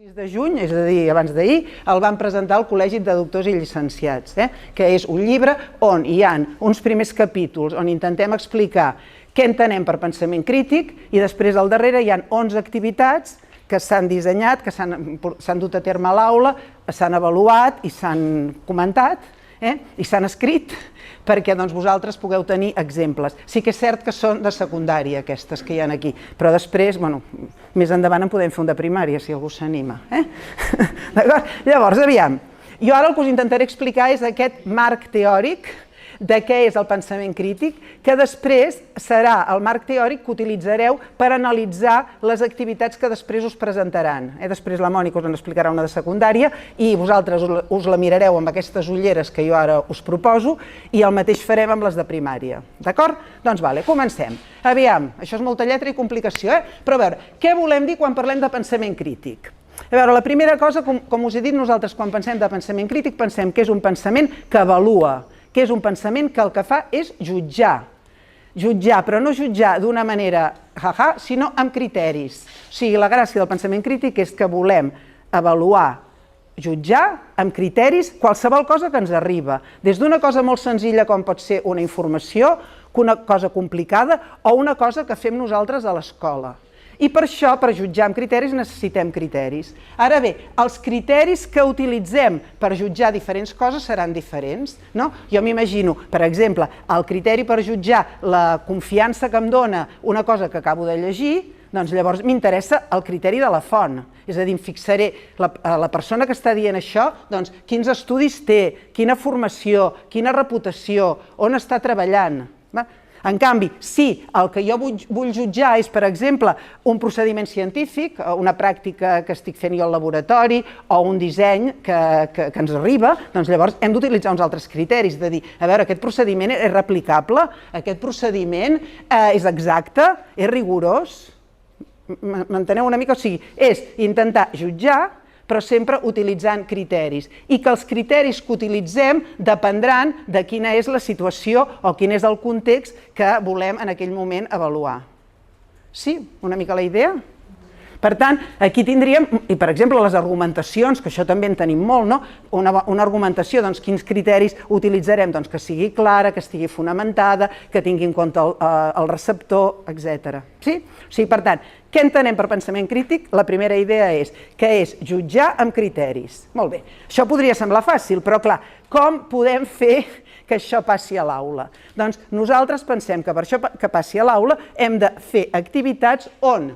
6 de juny, és a dir, abans d'ahir, el van presentar al Col·legi de Doctors i Llicenciats, que és un llibre on hi ha uns primers capítols on intentem explicar què entenem per pensament crític i després al darrere hi ha 11 activitats que s'han dissenyat, que s'han dut a terme a l'aula, s'han avaluat i s'han comentat i s'han escrit perquè vosaltres pugueu tenir exemples. Sí que és cert que són de secundària aquestes que hi ha aquí, però després, més endavant en podem fer un de primària si algú s'anima. D'acord? Llavors, aviam, jo ara el que us intentaré explicar és aquest marc teòric de què és el pensament crític, que després serà el marc teòric que utilitzareu per analitzar les activitats que després us presentaran. Després la Mònica us en explicarà una de secundària i vosaltres us la mirareu amb aquestes ulleres que jo ara us proposo i el mateix farem amb les de primària. D'acord? Doncs vale, comencem. Aviam, això és molta lletra i complicació, però a veure, què volem dir quan parlem de pensament crític? A veure, la primera cosa, com us he dit, nosaltres quan pensem de pensament crític pensem que és un pensament que avalua, que és un pensament que el que fa és jutjar. Jutjar, però no jutjar d'una manera sinó amb criteris. O sigui, la gràcia del pensament crític és que volem avaluar, jutjar amb criteris qualsevol cosa que ens arriba. Des d'una cosa molt senzilla com pot ser una informació, una cosa complicada o una cosa que fem nosaltres a l'escola. I per això, per jutjar amb criteris, necessitem criteris. Ara bé, els criteris que utilitzem per jutjar diferents coses seran diferents. Jo m'imagino, per exemple, el criteri per jutjar la confiança que em dona una cosa que acabo de llegir, doncs llavors m'interessa el criteri de la font. És a dir, em fixaré la persona que està dient això, doncs quins estudis té, quina formació, quina reputació, on està treballant. En canvi, si el que jo vull jutjar és, per exemple, un procediment científic, una pràctica que estic fent jo al laboratori o un disseny que ens arriba, doncs llavors hem d'utilitzar uns altres criteris, de dir, a veure, aquest procediment és replicable, aquest procediment és exacte, és rigorós, m'enteneu una mica? O sigui, és intentar jutjar però sempre utilitzant criteris, i que els criteris que utilitzem dependran de quina és la situació o quin és el context que volem en aquell moment avaluar. Sí? Una mica la idea? Per tant, aquí tindríem, i per exemple, les argumentacions, que això també en tenim molt, una argumentació, doncs quins criteris utilitzarem? Doncs que sigui clara, que estigui fonamentada, que tingui en compte el receptor, etc. Sí? O sigui, per tant, què entenem per pensament crític? La primera idea és que és jutjar amb criteris. Molt bé, això podria semblar fàcil, però clar, com podem fer que això passi a l'aula? Doncs nosaltres pensem que per això que passi a l'aula hem de fer activitats on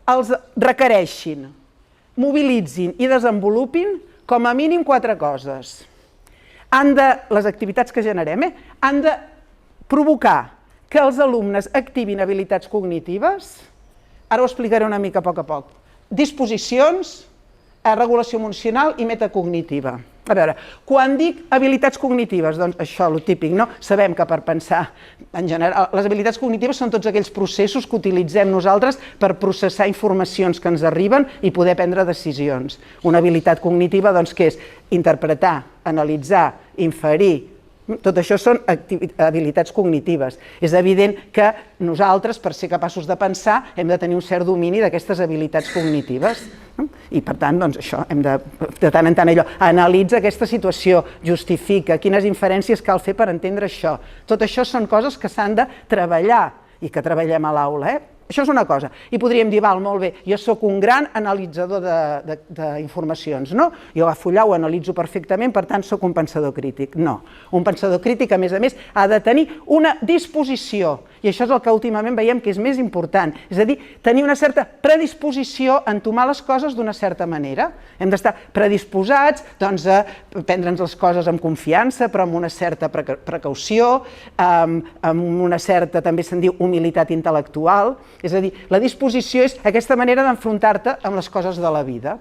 els requereixin, mobilitzin i desenvolupin com a mínim 4 coses. Les activitats que generem han de provocar que els alumnes activin habilitats cognitives, ara ho explicaré una mica a poc, disposicions, regulació emocional i metacognitiva. A veure, quan dic habilitats cognitives, doncs això, el típic, sabem que per pensar, en general, les habilitats cognitives són tots aquells processos que utilitzem nosaltres per processar informacions que ens arriben i poder prendre decisions. Una habilitat cognitiva, doncs, què és? Interpretar, analitzar, inferir. Tot això són habilitats cognitives. És evident que nosaltres, per ser capaços de pensar, hem de tenir un cert domini d'aquestes habilitats cognitives. I per tant, doncs això, hem de tant en tant allò, analitza aquesta situació, justifica quines inferències cal fer per entendre això. Tot això són coses que s'han de treballar i que treballem a l'aula, Això és una cosa. I podríem dir, val, molt bé, jo sóc un gran analitzador d'informacions, no? Jo agafo allà, ho analitzo perfectament, per tant, sóc un pensador crític. No. Un pensador crític, a més, ha de tenir una disposició, i això és el que últimament veiem que és més important, és a dir, tenir una certa predisposició a entomar les coses d'una certa manera. Hem d'estar predisposats a prendre'ns les coses amb confiança, però amb una certa precaució, amb una certa, també se'n diu, humilitat intel·lectual. És a dir, la disposició és aquesta manera d'enfrontar-te amb les coses de la vida.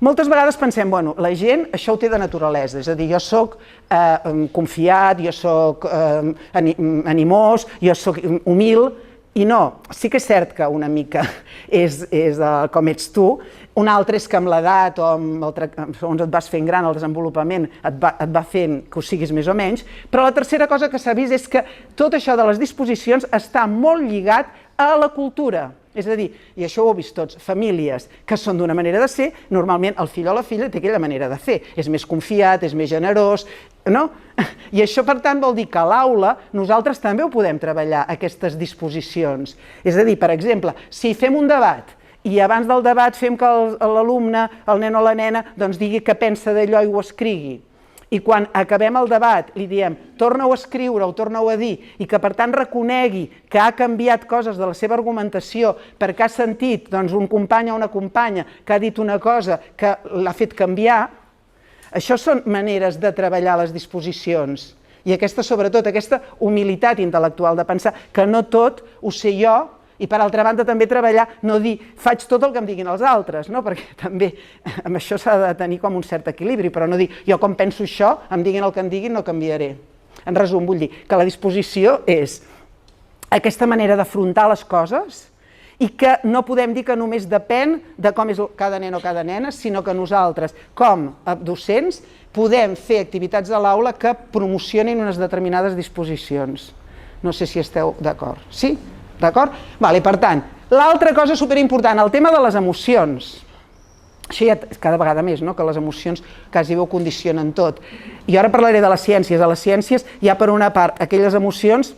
Moltes vegades pensem, la gent això ho té de naturalesa, és a dir, jo soc confiat, jo soc animós, jo soc humil, i no, sí que és cert que una mica és com ets tu, un altre és que amb l'edat o segons et vas fent gran, el desenvolupament et va fent que ho siguis més o menys, però la tercera cosa que s'ha vist és que tot això de les disposicions està molt lligat a la cultura. És a dir, i això ho heu vist tots, famílies que són d'una manera de ser, normalment el fill o la filla té aquella manera de fer, és més confiat, és més generós, no? I això, per tant, vol dir que a l'aula nosaltres també ho podem treballar, aquestes disposicions. És a dir, per exemple, si fem un debat i abans del debat fem que l'alumne, el nen o la nena, doncs digui què pensa d'allò i ho escrigui, i quan acabem el debat li diem torna-ho a escriure o torna-ho a dir i que per tant reconegui que ha canviat coses de la seva argumentació perquè ha sentit un company o una companya que ha dit una cosa que l'ha fet canviar, això són maneres de treballar les disposicions i aquesta, sobretot, aquesta humilitat intel·lectual de pensar que no tot ho sé jo. I per altra banda també treballar, no dir faig tot el que em diguin els altres, no? Perquè també amb això s'ha de tenir com un cert equilibri, però no dir jo com penso això, em diguin el que em diguin, no canviaré. En resum, vull dir que la disposició és aquesta manera d'afrontar les coses i que no podem dir que només depèn de com és cada nen o cada nena, sinó que nosaltres, com a docents, podem fer activitats a l'aula que promocionin unes determinades disposicions. No sé si esteu d'acord. Sí? D'acord? Per tant, l'altra cosa superimportant, el tema de les emocions. Això ja cada vegada més, no? Que les emocions quasi ho condicionen tot. I ara parlaré de les ciències. A les ciències hi ha per una part aquelles emocions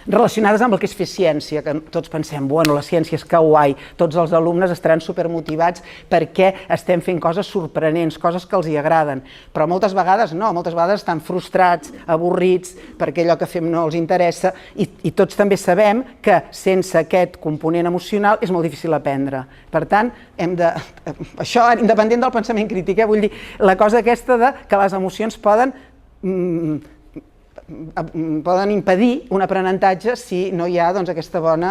relacionades amb el que és fer ciència, que tots pensem, bueno, la ciència és kawaii, tots els alumnes estaran supermotivats perquè estem fent coses sorprenents, coses que els hi agraden, però moltes vegades no, moltes vegades estan frustrats, avorrits, perquè allò que fem no els interessa i tots també sabem que sense aquest component emocional és molt difícil aprendre. Per tant, això independent del pensament crític, vull dir, la cosa aquesta de que les emocions poden impedir un aprenentatge si no hi ha aquest bon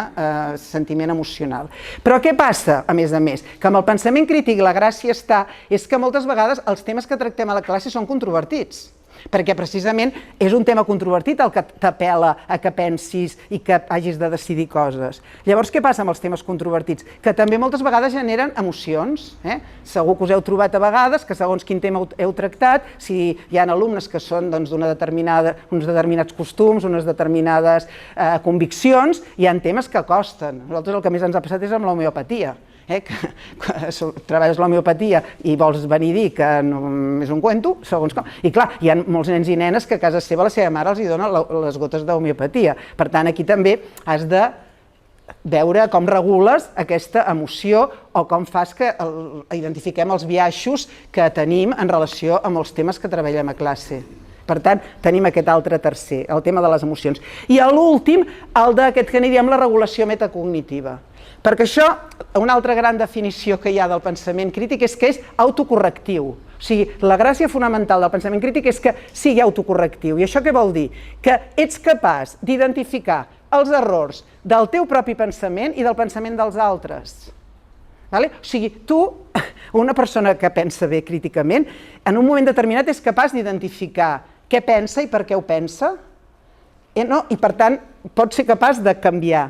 sentiment emocional. Però què passa, a més, que amb el pensament crític la gràcia és que moltes vegades els temes que tractem a la classe són controvertits, perquè precisament és un tema controvertit el que t'apel·la a que pensis i que hagis de decidir coses. Llavors, què passa amb els temes controvertits? Que també moltes vegades generen emocions. Segur que us heu trobat a vegades que segons quin tema heu tractat, si hi ha alumnes que són uns determinats costums, unes determinades conviccions, hi ha temes que costen. Nosaltres el que més ens ha passat és amb l'homeopatia. Que treballes l'homeopatia i vols venir a dir que és un cuento, segons com. I clar, hi ha molts nens i nenes que a casa seva la seva mare els dona les gotes d'homeopatia. Per tant, aquí també has de veure com regules aquesta emoció o com fas que identifiquem els biaixos que tenim en relació amb els temes que treballem a classe. Per tant, tenim aquest altre tercer, el tema de les emocions. I l'últim, el d'aquest que n'hi diem la regulació metacognitiva. Perquè això, una altra gran definició que hi ha del pensament crític és que és autocorrectiu. O sigui, la gràcia fonamental del pensament crític és que sigui autocorrectiu. I això què vol dir? Que ets capaç d'identificar els errors del teu propi pensament i del pensament dels altres. O sigui, tu, una persona que pensa bé críticament, en un moment determinat és capaç d'identificar què pensa i per què ho pensa, i per tant pot ser capaç de canviar.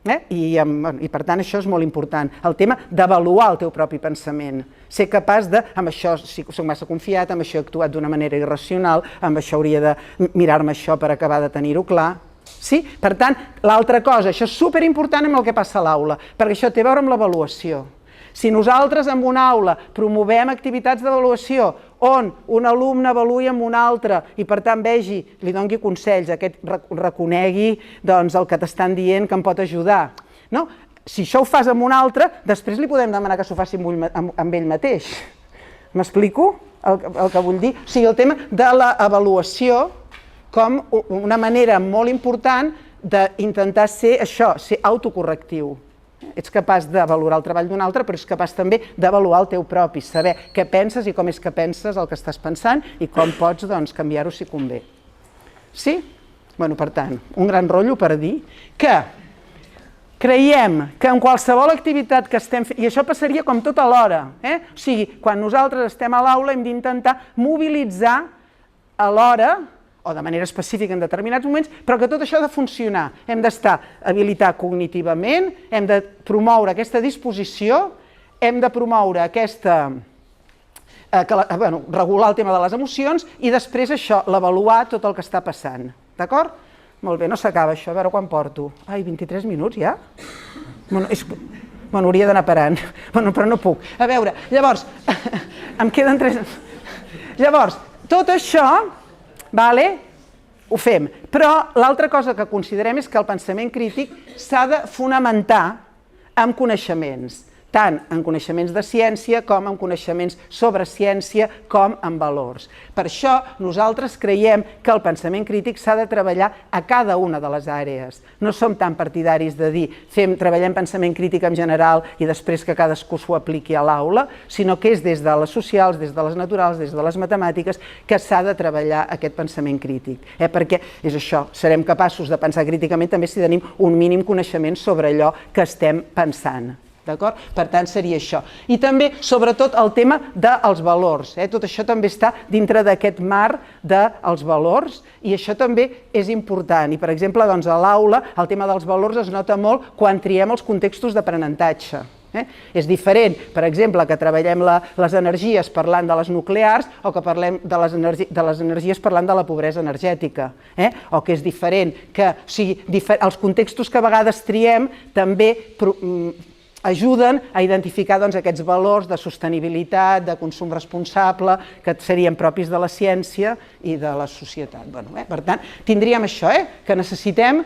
I per tant això és molt important, el tema d'avaluar el teu propi pensament, ser capaç de, amb això soc massa confiat, amb això he actuat d'una manera irracional, amb això hauria de mirar-me això per acabar de tenir-ho clar. Sí? Per tant, l'altra cosa, això és superimportant amb el que passa a l'aula, perquè això té a veure amb l'avaluació. Si nosaltres en una aula promovem activitats d'avaluació on un alumne avaluï amb un altre i per tant vegi, li doni consells, aquest reconegui el que t'estan dient que em pot ajudar. Si això ho fas amb un altre, després li podem demanar que s'ho faci amb ell mateix. M'explico el que vull dir? O sigui, el tema de l'avaluació com una manera molt important d'intentar ser això, ser autocorrectiu. Ets capaç de valorar el treball d'un altre, però ets capaç també d'avaluar el teu propi, saber què penses i com és que penses el que estàs pensant i com pots canviar-ho si convé. Sí? Per tant, un gran rotllo per dir que creiem que en qualsevol activitat que estem fent, i això passaria com tot alhora, o sigui, quan nosaltres estem a l'aula hem d'intentar mobilitzar alhora o de manera específica en determinats moments, però que tot això ha de funcionar. Hem d'estar habilitat cognitivament, hem de promoure aquesta disposició, hem de promoure regular el tema de les emocions i després això, l'avaluar tot el que està passant. D'acord? Molt bé, no s'acaba això, a veure quan porto. Ai, 23 minuts ja? Bueno, hauria d'anar parant, però no puc. A veure, llavors, em queden 3... Llavors, tot això, ho fem, però l'altra cosa que considerem és que el pensament crític s'ha de fonamentar en coneixements, tant en coneixements de ciència com en coneixements sobre ciència com en valors. Per això nosaltres creiem que el pensament crític s'ha de treballar a cada una de les àrees. No som tan partidaris de dir treballem pensament crític en general i després que cadascú s'ho apliqui a l'aula, sinó que és des de les socials, des de les naturals, des de les matemàtiques que s'ha de treballar aquest pensament crític. Perquè és això, serem capaços de pensar críticament també si tenim un mínim coneixement sobre allò que estem pensant. D'acord? Per tant, seria això. I també, sobretot, el tema dels valors. Tot això també està dintre d'aquest mar dels valors i això també és important. I, per exemple, a l'aula, el tema dels valors es nota molt quan triem els contextos d'aprenentatge. És diferent, per exemple, que treballem les energies parlant de les nuclears o que parlem de les energies parlant de la pobresa energètica. O que és diferent, que els contextos que a vegades triem també ajuden a identificar aquests valors de sostenibilitat, de consum responsable, que serien propis de la ciència i de la societat. Per tant, tindríem això, que necessitem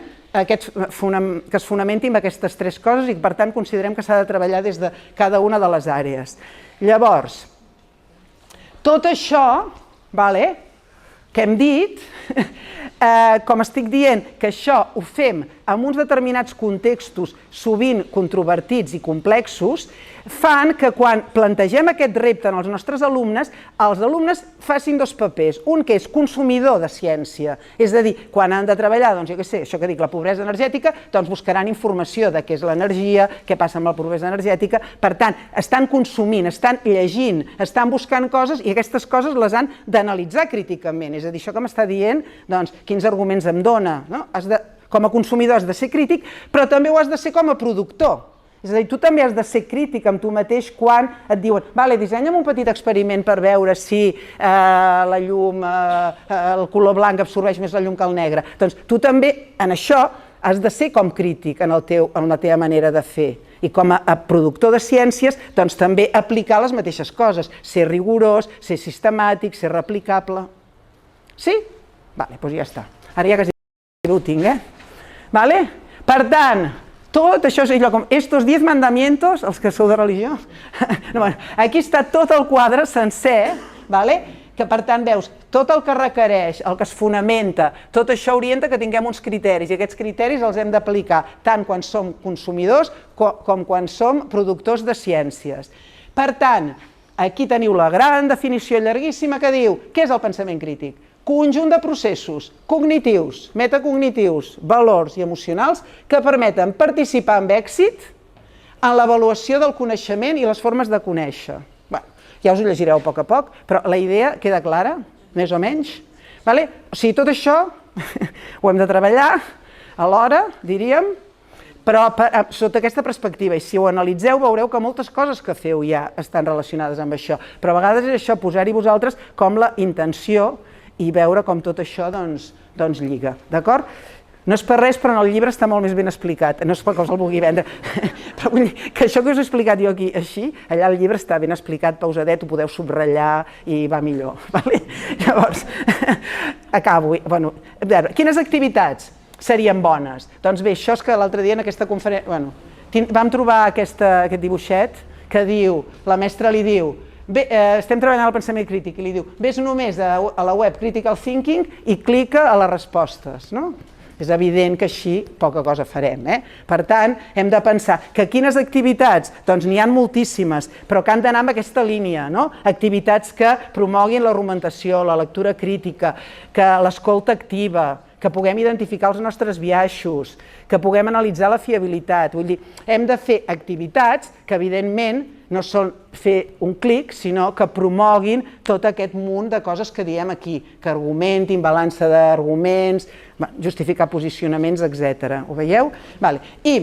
que es fonamenti en aquestes tres coses i per tant considerem que s'ha de treballar des de cada una de les àrees. Llavors, tot això que hem dit, com estic dient que això ho fem en uns determinats contextos sovint controvertits i complexos, fan que quan plantegem aquest repte als nostres alumnes, els alumnes facin dos papers. Un que és consumidor de ciència, és a dir, quan han de treballar, jo què sé, això que dic, la pobresa energètica, doncs buscaran informació de què és l'energia, què passa amb la pobresa energètica. Per tant, estan consumint, estan llegint, estan buscant coses i aquestes coses les han d'analitzar críticament. És a dir, això que m'està dient, doncs, quins arguments em dona. Com a consumidor has de ser crític, però també ho has de ser com a productor. És a dir, tu també has de ser crític amb tu mateix quan et diuen dissenya'm un petit experiment per veure si la llum, el color blanc absorbeix més la llum que el negre. Doncs tu també en això has de ser com crític en la teva manera de fer. I com a productor de ciències, doncs també aplicar les mateixes coses. Ser rigorós, ser sistemàtic, ser replicable. Sí? Doncs ja està. Ara ja quasi ho tinc, Per tant, tot això és allò com estos 10 mandamientos, els que sou de religió, aquí està tot el quadre sencer, que per tant veus tot el que requereix, el que es fonamenta, tot això orienta que tinguem uns criteris i aquests criteris els hem d'aplicar tant quan som consumidors com quan som productors de ciències. Per tant, aquí teniu la gran definició llarguíssima que diu què és el pensament crític? Conjunt de processos cognitius, metacognitius, valors i emocionals que permeten participar amb èxit en l'avaluació del coneixement i les formes de conèixer. Ja us ho llegireu a poc, però la idea queda clara, més o menys. O sigui, tot això ho hem de treballar alhora, diríem, però sota aquesta perspectiva, i si ho analitzeu veureu que moltes coses que feu ja estan relacionades amb això, però a vegades és això, posar-hi vosaltres com la intenció i veure com tot això doncs lliga, d'acord? No és per res, però en el llibre està molt més ben explicat, no és perquè us el vulgui vendre, però vull dir que això que us he explicat jo aquí així, allà el llibre està ben explicat, pausadet, ho podeu subratllar i va millor. Llavors, acabo. A veure, quines activitats serien bones? Doncs bé, això és que l'altre dia en aquesta conferència, vam trobar aquest dibuixet que diu, la mestra li diu, bé, estem treballant el pensament crític i li diu, ves només a la web Critical Thinking i clica a les respostes, no? És evident que així poca cosa farem. Per tant, hem de pensar que quines activitats, doncs n'hi ha moltíssimes, però que han d'anar en aquesta línia, no? Activitats que promoguin l'argumentació, la lectura crítica, que l'escolta activa, que puguem identificar els nostres biaixos, que puguem analitzar la fiabilitat. Vull dir, hem de fer activitats que, evidentment, no són fer un clic, sinó que promoguin tot aquest munt de coses que diem aquí, que argumentin, balança d'arguments, justificar posicionaments, etc. Ho veieu? I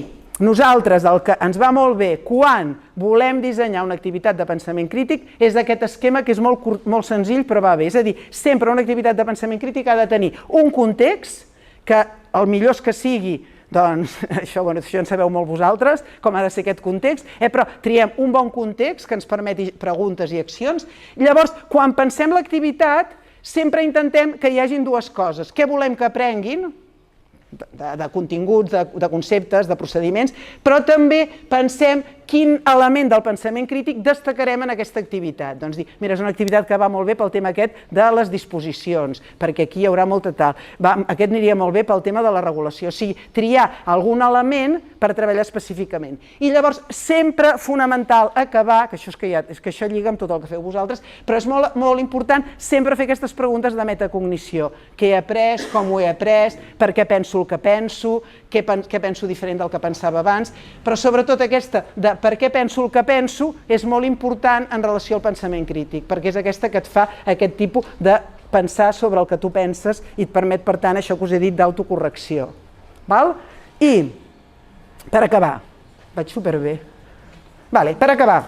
nosaltres, el que ens va molt bé quan volem dissenyar una activitat de pensament crític és aquest esquema que és molt senzill però va bé. És a dir, sempre una activitat de pensament crític ha de tenir un context que el millor és que sigui, doncs això en sabeu molt vosaltres, com ha de ser aquest context, però triem un bon context que ens permeti preguntes i accions. Llavors, quan pensem l'activitat, sempre intentem que hi hagin dues coses. Què volem que aprenguin? De continguts, de conceptes, de procediments, però també pensem quin element del pensament crític destacarem en aquesta activitat. Doncs dir, mira, és una activitat que va molt bé pel tema aquest de les disposicions, perquè aquí hi haurà molta tal. Aquest aniria molt bé pel tema de la regulació, o sigui, triar algun element per treballar específicament. I llavors, sempre fonamental acabar, que això lliga amb tot el que feu vosaltres, però és molt important sempre fer aquestes preguntes de metacognició. Què he après, com ho he après, per què penso el que penso, què penso diferent del que pensava abans, però sobretot aquesta de per què penso el que penso és molt important en relació al pensament crític, perquè és aquesta que et fa aquest tipus de pensar sobre el que tu penses i et permet, per tant, això que us he dit d'autocorrecció. I, per acabar, vaig superbé. Per acabar,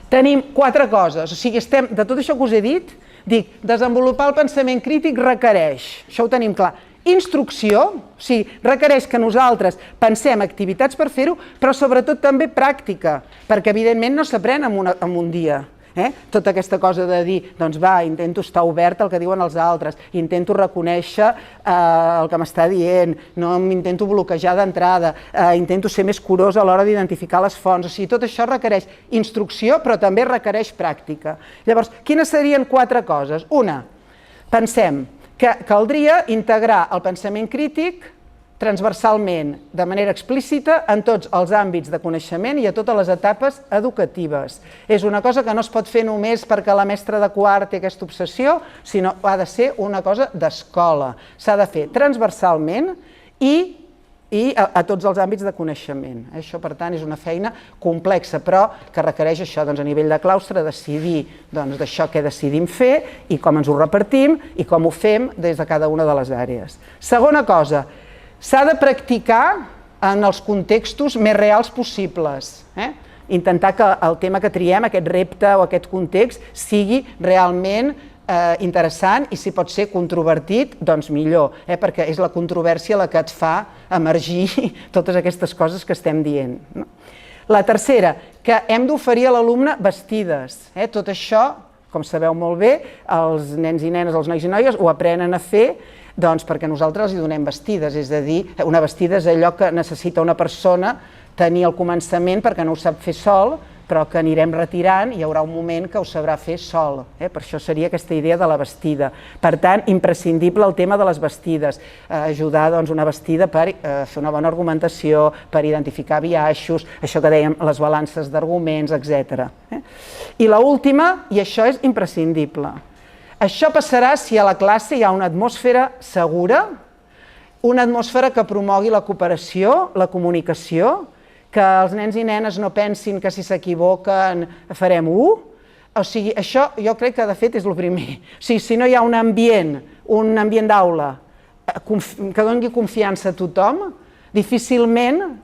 tenim 4 coses, o sigui, de tot això que us he dit, dic, desenvolupar el pensament crític requereix, això ho tenim clar, instrucció, o sigui, requereix que nosaltres pensem activitats per fer-ho, però sobretot també pràctica, perquè evidentment no s'aprèn en un dia. Tota aquesta cosa de dir, doncs va, intento estar obert al que diuen els altres, intento reconèixer el que m'està dient, no m'intento bloquejar d'entrada, intento ser més curós a l'hora d'identificar les fonts, o sigui, tot això requereix instrucció, però també requereix pràctica. Llavors, quines serien 4 coses? Una, pensem que caldria integrar el pensament crític transversalment, de manera explícita, en tots els àmbits de coneixement i a totes les etapes educatives. És una cosa que no es pot fer només perquè la mestra de quart té aquesta obsessió, sinó que ha de ser una cosa d'escola. S'ha de fer transversalment i a tots els àmbits de coneixement. Això, per tant, és una feina complexa, però que requereix això, a nivell de claustre, decidir d'això què decidim fer i com ens ho repartim i com ho fem des de cada una de les àrees. Segona cosa, s'ha de practicar en els contextos més reals possibles. Intentar que el tema que triem, aquest repte o aquest context, sigui realment interessant i si pot ser controvertit, doncs millor, perquè és la controvèrsia la que et fa emergir totes aquestes coses que estem dient. La tercera, que hem d'oferir a l'alumne vestides. Tot això, com sabeu molt bé, els nens i nenes, els nois i noies ho aprenen a fer perquè nosaltres els donem vestides, és a dir, una vestida és allò que necessita una persona tenir al començament perquè no ho sap fer sol, però que anirem retirant i hi haurà un moment que ho sabrà fer sol. Per això seria aquesta idea de la vestida. Per tant, imprescindible el tema de les vestides, ajudar una vestida per fer una bona argumentació, per identificar biaixos, això que dèiem, les balances d'arguments, etc. I l'última, i això és imprescindible, això passarà si a la classe hi ha una atmosfera segura, una atmosfera que promogui la cooperació, la comunicació, que els nens i nenes no pensin que si s'equivoquen farem u. O sigui, això jo crec que de fet és el primer. O sigui, si no hi ha un ambient d'aula que doni confiança a tothom, difícilment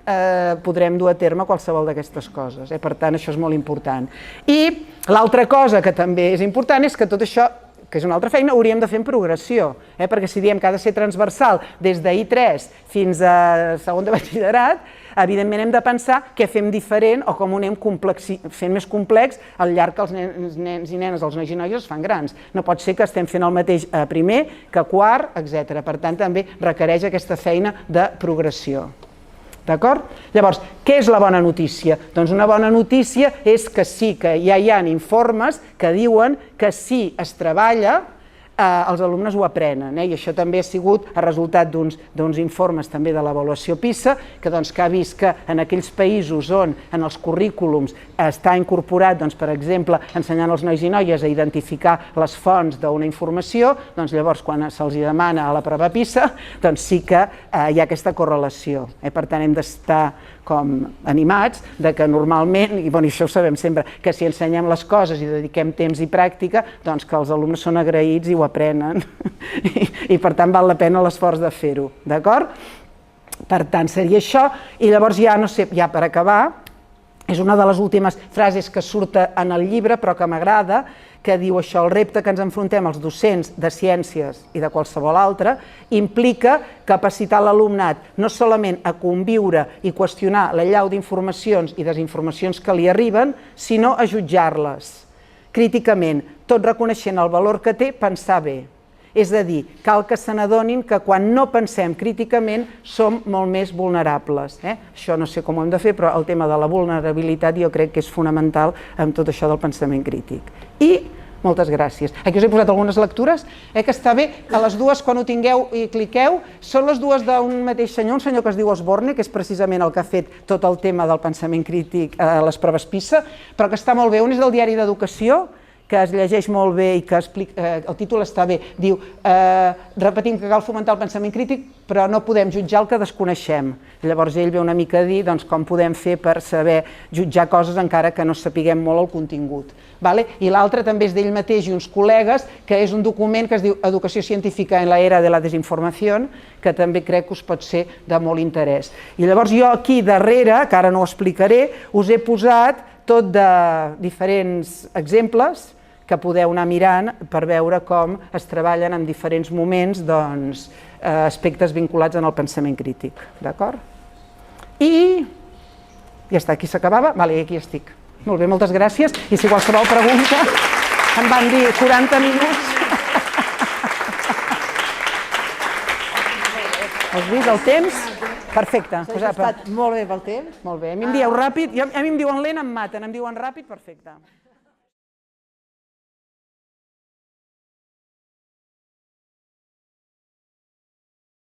podrem dur a terme qualsevol d'aquestes coses. Per tant, això és molt important. I l'altra cosa que també és important és que tot això, que és una altra feina, hauríem de fer en progressió, perquè si diem que ha de ser transversal des d'I3 fins a segon de batxillerat, evidentment hem de pensar què fem diferent o com ho anem fent més complex al llarg que els nens i nenes, els nois i noies es fan grans. No pot ser que estem fent el mateix a primer que a quart, etc. Per tant, també requereix aquesta feina de progressió. D'acord? Llavors, què és la bona notícia? Doncs una bona notícia és que sí que ja hi ha informes que diuen que si es treballa, els alumnes ho aprenen, i això també ha sigut el resultat d'uns informes també de l'avaluació PISA, que ha vist que en aquells països on en els currículums està incorporat, per exemple, ensenyant als nois i noies a identificar les fonts d'una informació, llavors quan se'ls demana a la prova PISA, sí que hi ha aquesta correlació. Per tant, hem d'estar com animats que normalment, i això ho sabem sempre, que si ensenyem les coses i dediquem temps i pràctica, que els alumnes són agraïts i ho aprenen i per tant val la pena l'esforç de fer-ho, d'acord? Per tant, seria això, i llavors ja, no sé, ja per acabar, És una de les últimes frases que surt en el llibre, però que m'agrada, que diu això: el repte que ens enfrontem els docents de ciències i de qualsevol altre implica capacitar l'alumnat no solament a conviure i qüestionar l'allau d'informacions i desinformacions que li arriben, sinó a jutjar-les críticament, tot reconeixent el valor que té pensar bé. És a dir, cal que se n'adonin que quan no pensem críticament som molt més vulnerables. Això no sé com ho hem de fer, però el tema de la vulnerabilitat jo crec que és fonamental en tot això del pensament crític. I moltes gràcies. Aquí us he posat algunes lectures, que està bé, a les dues, quan ho tingueu i cliqueu, són les dues d'un mateix senyor, un senyor que es diu Osborne, que és precisament el que ha fet tot el tema del pensament crític a les proves PISA, però que està molt bé. Un és del Diari d'Educació, que es llegeix molt bé i que el títol està bé, diu: repetim que cal fomentar el pensament crític, però no podem jutjar el que desconeixem. Llavors ell ve una mica a dir com podem fer per saber jutjar coses encara que no sapiguem molt el contingut. I l'altre també és d'ell mateix i uns col·legues, que és un document que es diu Educació científica en la era de la desinformació, que també crec que us pot ser de molt interès. I llavors jo aquí darrere, que ara no ho explicaré, us he posat tot de diferents exemples que podeu anar mirant per veure com es treballen en diferents moments aspectes vinculats en el pensament crític. D'acord? I ja està, aquí s'acabava? Vale, aquí estic. Molt bé, moltes gràcies. I si qualsevol pregunta, em van dir 40 minuts. Has vist el temps? Perfecte. S'ha estat molt bé pel temps. Molt bé. A mi em dieu ràpid, a mi em diuen lent, em maten. Em diuen ràpid, perfecte.